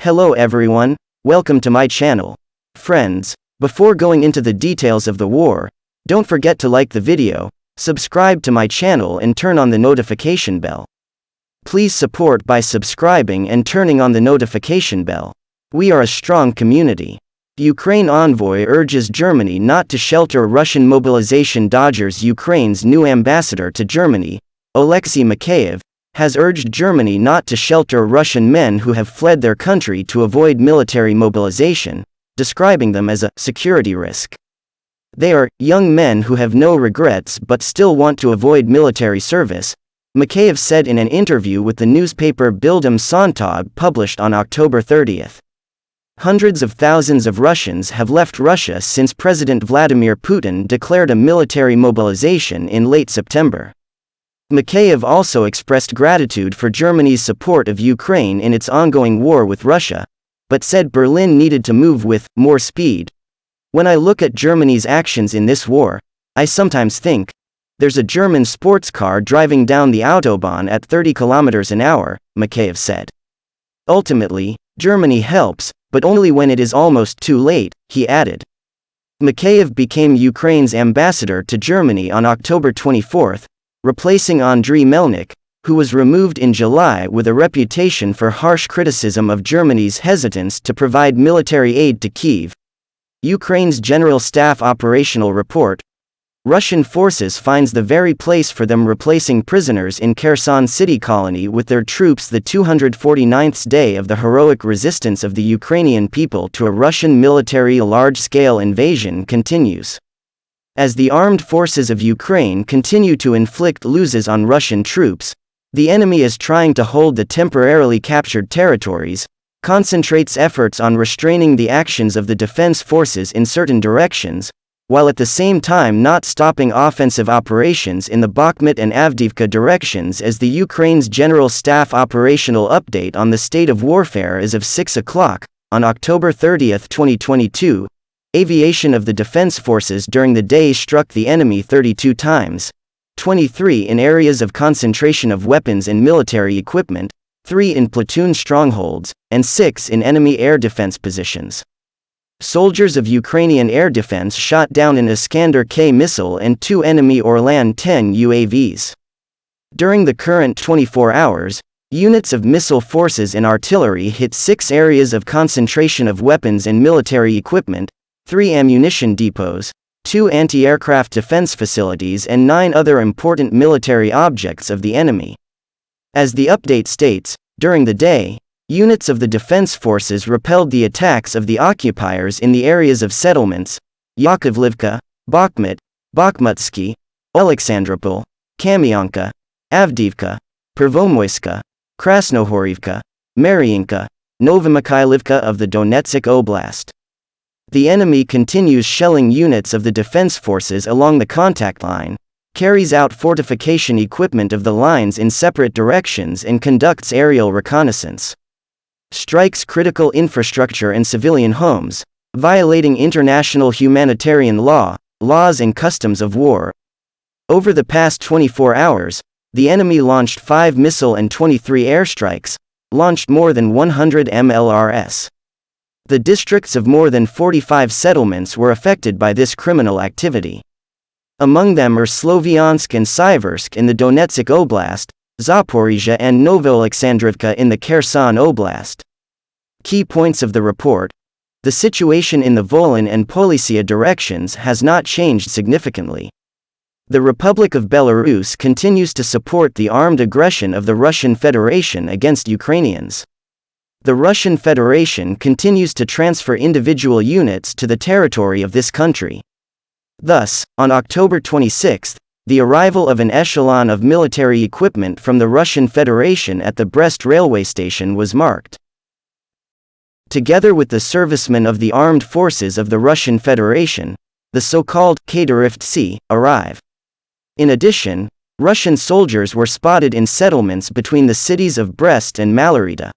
Hello everyone, welcome to my channel. Friends, before going into the details of the war, don't forget to like the video, subscribe to my channel and turn on the notification bell. Please support by subscribing and turning on the notification bell. We are a strong community. Ukraine envoy urges Germany not to shelter Russian mobilization. Dodgers Ukraine's new ambassador to Germany, Alexei Mikheyev, has urged Germany not to shelter Russian men who have fled their country to avoid military mobilization, describing them as a security risk. They are young men who have no regrets but still want to avoid military service, Mikheyev said in an interview with the newspaper Bildum Sonntag published on October 30. Hundreds of thousands of Russians have left Russia since President Vladimir Putin declared a military mobilization in late September. Mikheyev also expressed gratitude for Germany's support of Ukraine in its ongoing war with Russia, but said Berlin needed to move with more speed. When I look at Germany's actions in this war, I sometimes think, there's a German sports car driving down the Autobahn at 30 kilometers an hour, Mikheyev said. Ultimately, Germany helps, but only when it is almost too late, he added. Mikheyev became Ukraine's ambassador to Germany on October 24, replacing Andriy Melnik, who was removed in July with a reputation for harsh criticism of Germany's hesitance to provide military aid to Kyiv. Ukraine's General Staff Operational Report. Russian forces finds the very place for them replacing prisoners in Kherson city colony with their troops. The 249th day of the heroic resistance of the Ukrainian people to a Russian military large-scale invasion continues. As the armed forces of Ukraine continue to inflict losses on Russian troops, the enemy is trying to hold the temporarily captured territories, concentrates efforts on restraining the actions of the defense forces in certain directions, while at the same time not stopping offensive operations in the Bakhmut and Avdiivka directions. As the Ukraine's General Staff operational update on the state of warfare as of 6 o'clock, on October 30, 2022, aviation of the defense forces during the day struck the enemy 32 times, 23 in areas of concentration of weapons and military equipment, 3 in platoon strongholds, and 6 in enemy air defense positions. Soldiers of Ukrainian air defense shot down an Iskander-K missile and 2 enemy Orlan-10 UAVs. During the current 24 hours, units of missile forces and artillery hit 6 areas of concentration of weapons and military equipment, 3 ammunition depots, 2 anti-aircraft defense facilities and 9 other important military objects of the enemy. As the update states, during the day, units of the defense forces repelled the attacks of the occupiers in the areas of settlements, Yakovlivka, Bakhmut, Bakhmutsky, Alexandropol, Kamyanka, Avdiivka, Pervomoyska, Krasnohorivka, Mariinka, Novomikhailivka of the Donetsk Oblast. The enemy continues shelling units of the defense forces along the contact line, carries out fortification equipment of the lines in separate directions and conducts aerial reconnaissance. Strikes critical infrastructure and civilian homes, violating international humanitarian law, laws and customs of war. Over the past 24 hours, the enemy launched 5 missile and 23 airstrikes, launched more than 100 MLRS. The districts of more than 45 settlements were affected by this criminal activity. Among them are Sloviansk and Siversk in the Donetsk Oblast, Zaporizhia and Novoalexandrivka in the Kherson Oblast. Key points of the report. The situation in the Volyn and Polisia directions has not changed significantly. The Republic of Belarus continues to support the armed aggression of the Russian Federation against Ukrainians. The Russian Federation continues to transfer individual units to the territory of this country. Thus, on October 26, the arrival of an echelon of military equipment from the Russian Federation at the Brest railway station was marked. Together with the servicemen of the armed forces of the Russian Federation, the so-called Kadyrivtsi arrive. In addition, Russian soldiers were spotted in settlements between the cities of Brest and Malarita.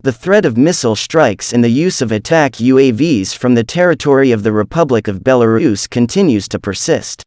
The threat of missile strikes and the use of attack UAVs from the territory of the Republic of Belarus continues to persist.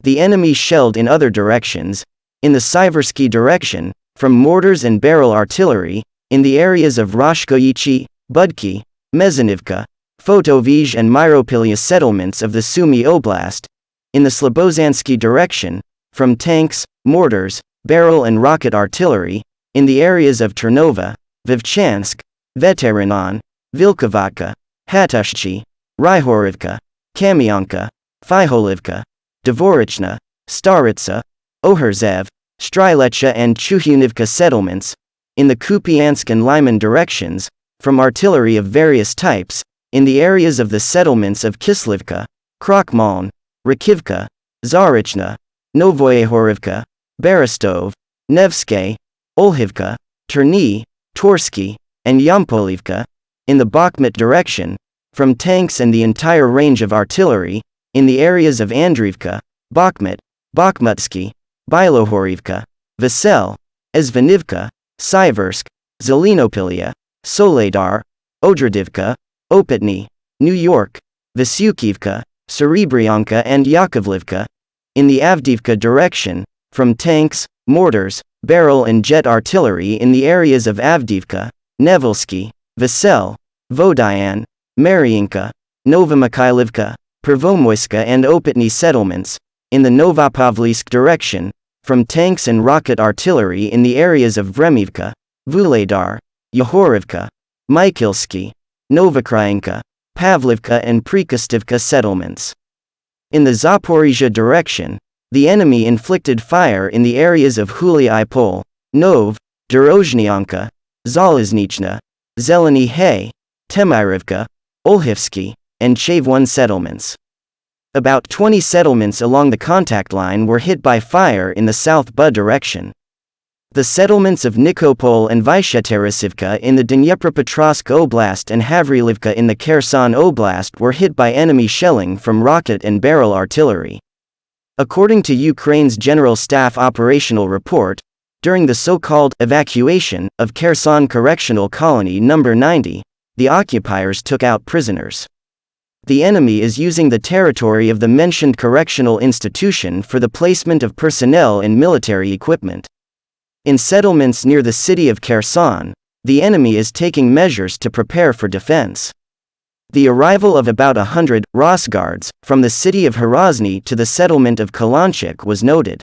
The enemy shelled in other directions, in the Siversky direction, from mortars and barrel artillery, in the areas of Roshkoyichi, Budki, Mezanivka, Fotovizh and Myropilya settlements of the Sumy Oblast, in the Slobozansky direction, from tanks, mortars, barrel and rocket artillery, in the areas of Ternova, Vovchansk, Veterinon, Vilkovatka, Hatushchi, Ryhorivka, Kamyanka, Fyholivka, Dvorichna, Staritsa, Oherzev, Strylecha and Chuhunivka settlements, in the Kupiansk and Lyman directions, from artillery of various types, in the areas of the settlements of Kislivka, Krokmaln, Rakivka, Zarichna, Novoyehorivka, Berestov, Nevsky, Olhivka, Terny, Torsky, and Yampolivka, in the Bakhmut direction, from tanks and the entire range of artillery, in the areas of Andriivka, Bakhmut, Bakhmutsky, Bilohorivka, Vesel, Ezvanivka, Siversk, Zelenopilya, Soledar, Odradivka, Opatny, New York, Vasyukivka, Serebryanka and Yakovlivka, in the Avdiivka direction, from tanks, mortars, barrel and jet artillery in the areas of Avdiivka, Nevelski, Vesel, Vodyan, Mariinka, Novomikhailivka, Pervomoyska and Opatny settlements, in the Novopavlivsk direction, from tanks and rocket artillery in the areas of Vremivka, Vuhledar, Yahorivka, Mykilsky, Novokrainka, Pavlivka and Prikostivka settlements. In the Zaporizhia direction, the enemy inflicted fire in the areas of Huliai-Pol, Nov, Dorozhnyanka, Zalaznichna, Zeleny Hay, Temirivka, Olhivsky, and Chavon settlements. About 20 settlements along the contact line were hit by fire in the South Bud direction. The settlements of Nikopol and Vysheteresivka in the Dnepropetrovsk Oblast and Havrilivka in the Kherson Oblast were hit by enemy shelling from rocket and barrel artillery. According to Ukraine's General Staff operational report, during the so-called evacuation of Kherson Correctional Colony No. 90, the occupiers took out prisoners. The enemy is using the territory of the mentioned correctional institution for the placement of personnel and military equipment. In settlements near the city of Kherson, the enemy is taking measures to prepare for defense. The arrival of about 100 Rosguards from the city of Hrozny to the settlement of Kalanchik was noted.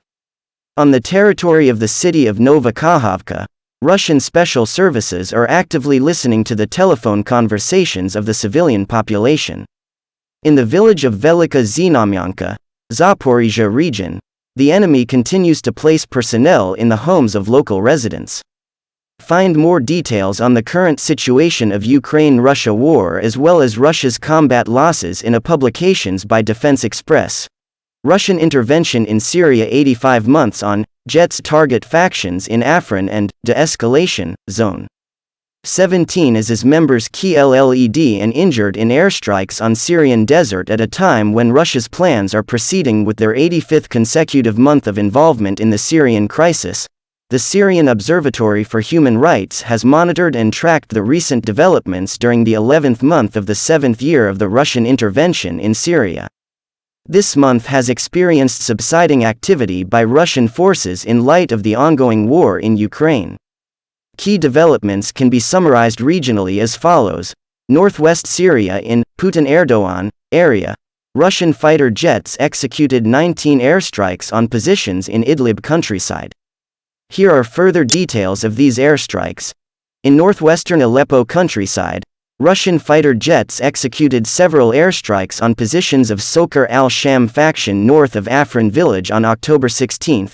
On the territory of the city of Novokakhovka, Russian special services are actively listening to the telephone conversations of the civilian population. In the village of Velika Znamyanka, Zaporizhia region, the enemy continues to place personnel in the homes of local residents. Find more details on the current situation of Ukraine-Russia war as well as Russia's combat losses in a publications by Defense Express. Russian intervention in Syria 85 months on, jets target factions in Afrin and, de-escalation, zone. 17 as his members killed and injured in airstrikes on Syrian desert at a time when Russia's plans are proceeding with their 85th consecutive month of involvement in the Syrian crisis. The Syrian Observatory for Human Rights has monitored and tracked the recent developments during the 11th month of the 7th year of the Russian intervention in Syria. This month has experienced subsiding activity by Russian forces in light of the ongoing war in Ukraine. Key developments can be summarized regionally as follows. Northwest Syria in Putin Erdogan area, Russian fighter jets executed 19 airstrikes on positions in Idlib countryside. Here are further details of these airstrikes. In northwestern Aleppo countryside, Russian fighter jets executed several airstrikes on positions of Sokar al-Sham faction north of Afrin village on October 16.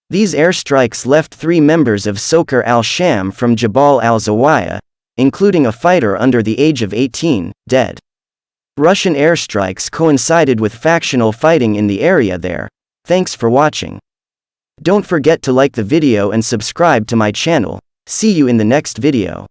These airstrikes left 3 members of Sokar al-Sham from Jabal al-Zawaya, including a fighter under the age of 18, dead. Russian airstrikes coincided with factional fighting in the area there. Thanks for watching. Don't forget to like the video and subscribe to my channel. See you in the next video.